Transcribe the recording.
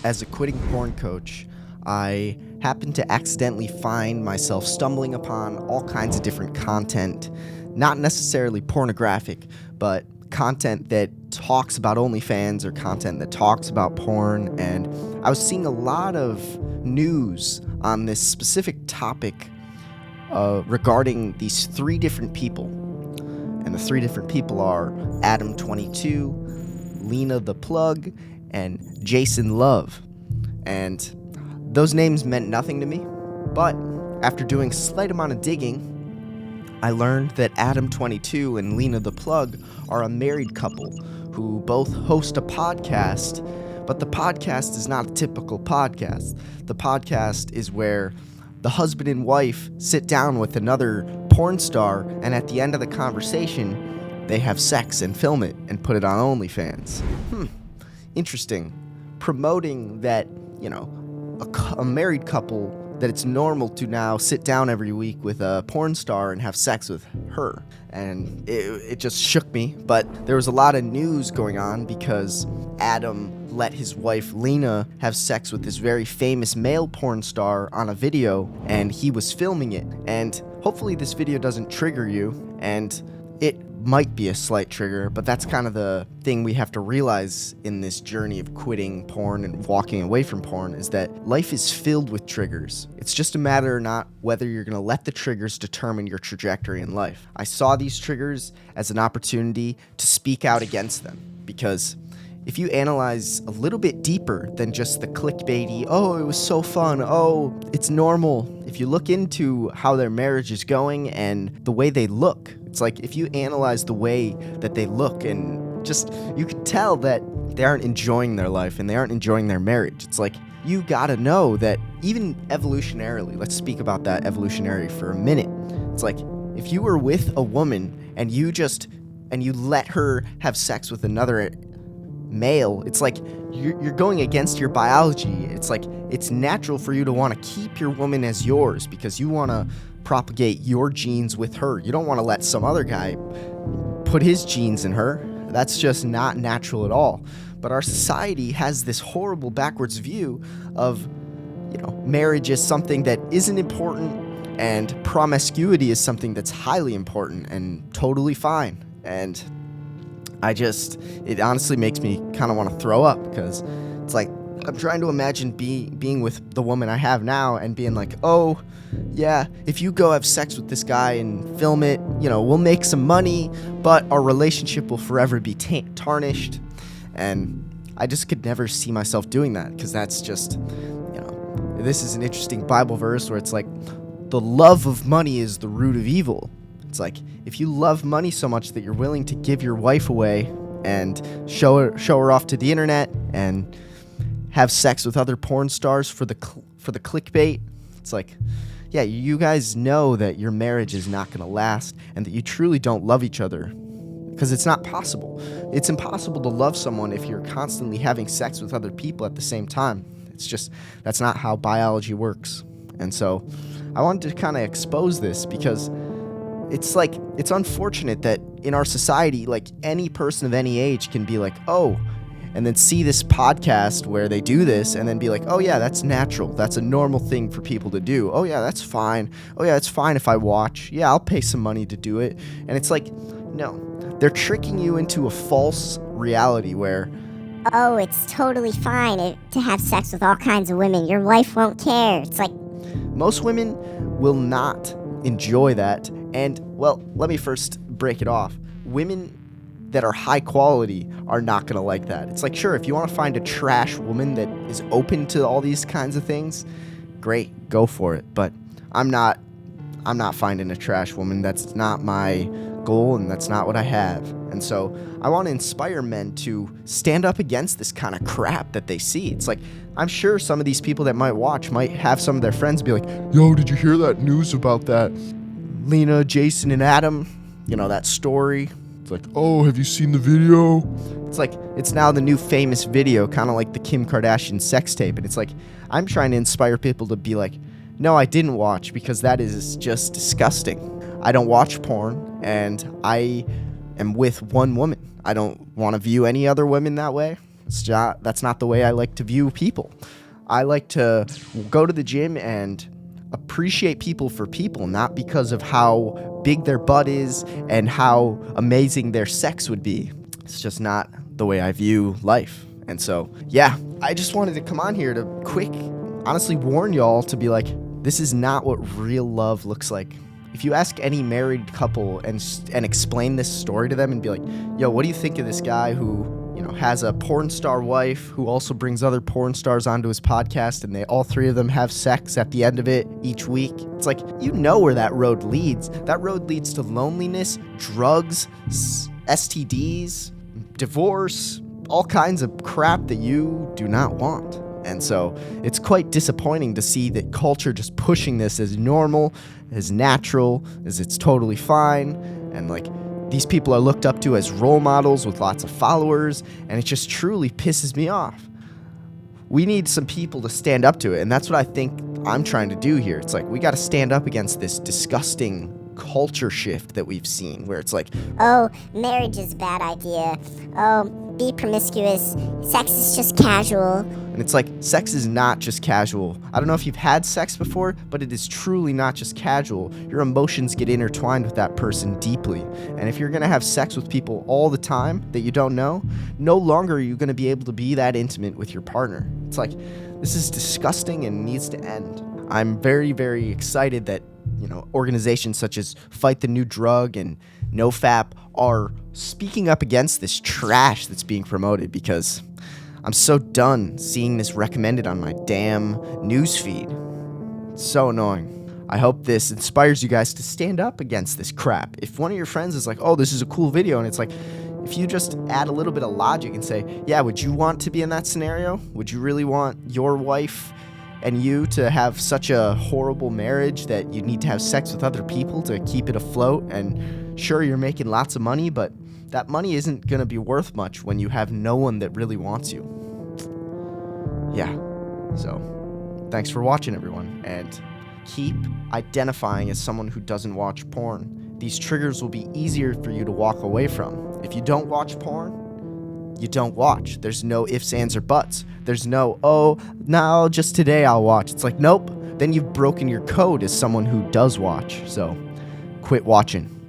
as a quitting porn coach, I happen to accidentally find myself stumbling upon all kinds of different content, not necessarily pornographic, but content that talks about OnlyFans or content that talks about porn. And I was seeing a lot of news on this specific topic regarding these three different people. And the three different people are Adam22, LenaThePlug, and Jason Love. And those names meant nothing to me, but after doing a slight amount of digging, I learned that Adam22 and LenaThePlug are a married couple who both host a podcast, but the podcast is not a typical podcast. The podcast is where the husband and wife sit down with another porn star, and at the end of the conversation, they have sex and film it and put it on OnlyFans. Interesting. Promoting that, a married couple, that it's normal to now sit down every week with a porn star and have sex with her. And it just shook me. But there was a lot of news going on because Adam let his wife Lena have sex with this very famous male porn star on a video, and he was filming it. And hopefully this video doesn't trigger you, and it might be a slight trigger, but that's kind of the thing we have to realize in this journey of quitting porn and walking away from porn, is that life is filled with triggers. It's just a matter of not whether you're going to let the triggers determine your trajectory in life. I saw these triggers as an opportunity to speak out against them, because if you analyze a little bit deeper than just the clickbaity, oh, it was so fun, oh, it's normal. If you look into how their marriage is going and the way they look, it's like if you analyze the way that they look, and just, you can tell that they aren't enjoying their life and they aren't enjoying their marriage. It's like, you gotta know that even evolutionarily, let's speak about that evolutionary for a minute. It's like, if you were with a woman and you let her have sex with another male, it's like you're going against your biology. It's like it's natural for you to want to keep your woman as yours because you want to propagate your genes with her. You don't want to let some other guy put his genes in her. That's just not natural at all. But our society has this horrible backwards view of, marriage is something that isn't important, and promiscuity is something that's highly important and totally fine. And it honestly makes me kind of want to throw up, because it's like I'm trying to imagine being with the woman I have now and being like, oh, yeah, if you go have sex with this guy and film it, we'll make some money, but our relationship will forever be tarnished. And I just could never see myself doing that, because that's just, this is an interesting Bible verse where it's like, the love of money is the root of evil. It's like, if you love money so much that you're willing to give your wife away and show her off to the internet and have sex with other porn stars for the clickbait, it's like, yeah, you guys know that your marriage is not going to last and that you truly don't love each other, because it's not possible. It's impossible to love someone if you're constantly having sex with other people at the same time. It's just, that's not how biology works. And so I wanted to kind of expose this, because it's like, it's unfortunate that in our society, like, any person of any age can be like, oh, and then see this podcast where they do this and then be like, oh yeah, that's natural. That's a normal thing for people to do. Oh yeah, that's fine. Oh yeah, it's fine if I watch. Yeah, I'll pay some money to do it. And it's like, no, they're tricking you into a false reality where, oh, it's totally fine to have sex with all kinds of women. Your wife won't care. It's like, most women will not enjoy that. And, well, let me first break it off. Women that are high quality are not going to like that. It's like, sure, if you want to find a trash woman that is open to all these kinds of things, great, go for it. But I'm not finding a trash woman. That's not my goal, and that's not what I have. And so I want to inspire men to stand up against this kind of crap that they see. It's like, I'm sure some of these people that might watch might have some of their friends be like, yo, did you hear that news about that Lena, Jason, and Adam? That story. It's like, oh, have you seen the video? It's like, it's now the new famous video, kind of like the Kim Kardashian sex tape. And it's like, I'm trying to inspire people to be like, no, I didn't watch, because that is just disgusting. I don't watch porn, and I am with one woman. I don't want to view any other women that way. That's not the way I like to view people. I like to go to the gym and appreciate people for people, not because of how big their butt is and how amazing their sex would be. It's just not the way I view life. And so, yeah, I just wanted to come on here to honestly warn y'all to be like, this is not what real love looks like. If you ask any married couple and explain this story to them and be like, yo, what do you think of this guy who, has a porn star wife who also brings other porn stars onto his podcast, and all three of them have sex at the end of it each week? It's like, where that road leads. That road leads to loneliness, drugs, STDs, divorce, all kinds of crap that you do not want. And so it's quite disappointing to see that culture just pushing this as normal, as natural, as it's totally fine. And like, these people are looked up to as role models with lots of followers, and it just truly pisses me off. We need some people to stand up to it, and that's what I think I'm trying to do here. It's like, we got to stand up against this disgusting culture shift that we've seen, where it's like, oh, marriage is a bad idea. Oh, be promiscuous. Sex is just casual. And it's like, sex is not just casual. I don't know if you've had sex before, but it is truly not just casual. Your emotions get intertwined with that person deeply. And if you're going to have sex with people all the time that you don't know, no longer are you going to be able to be that intimate with your partner. It's like, this is disgusting and needs to end. I'm very, very excited that, organizations such as Fight the New Drug and NoFap are speaking up against this trash that's being promoted, because I'm so done seeing this recommended on my damn newsfeed. It's so annoying. I hope this inspires you guys to stand up against this crap. If one of your friends is like, oh, this is a cool video, and it's like, if you just add a little bit of logic and say, yeah, would you want to be in that scenario? Would you really want your wife and you to have such a horrible marriage that you need to have sex with other people to keep it afloat? And sure, you're making lots of money, but that money isn't going to be worth much when you have no one that really wants you. Yeah. So, thanks for watching, everyone. And keep identifying as someone who doesn't watch porn. These triggers will be easier for you to walk away from. If you don't watch porn, you don't watch. There's no ifs, ands, or buts. There's no, oh, no, just today I'll watch. It's like, nope. Then you've broken your code as someone who does watch. So, quit watching.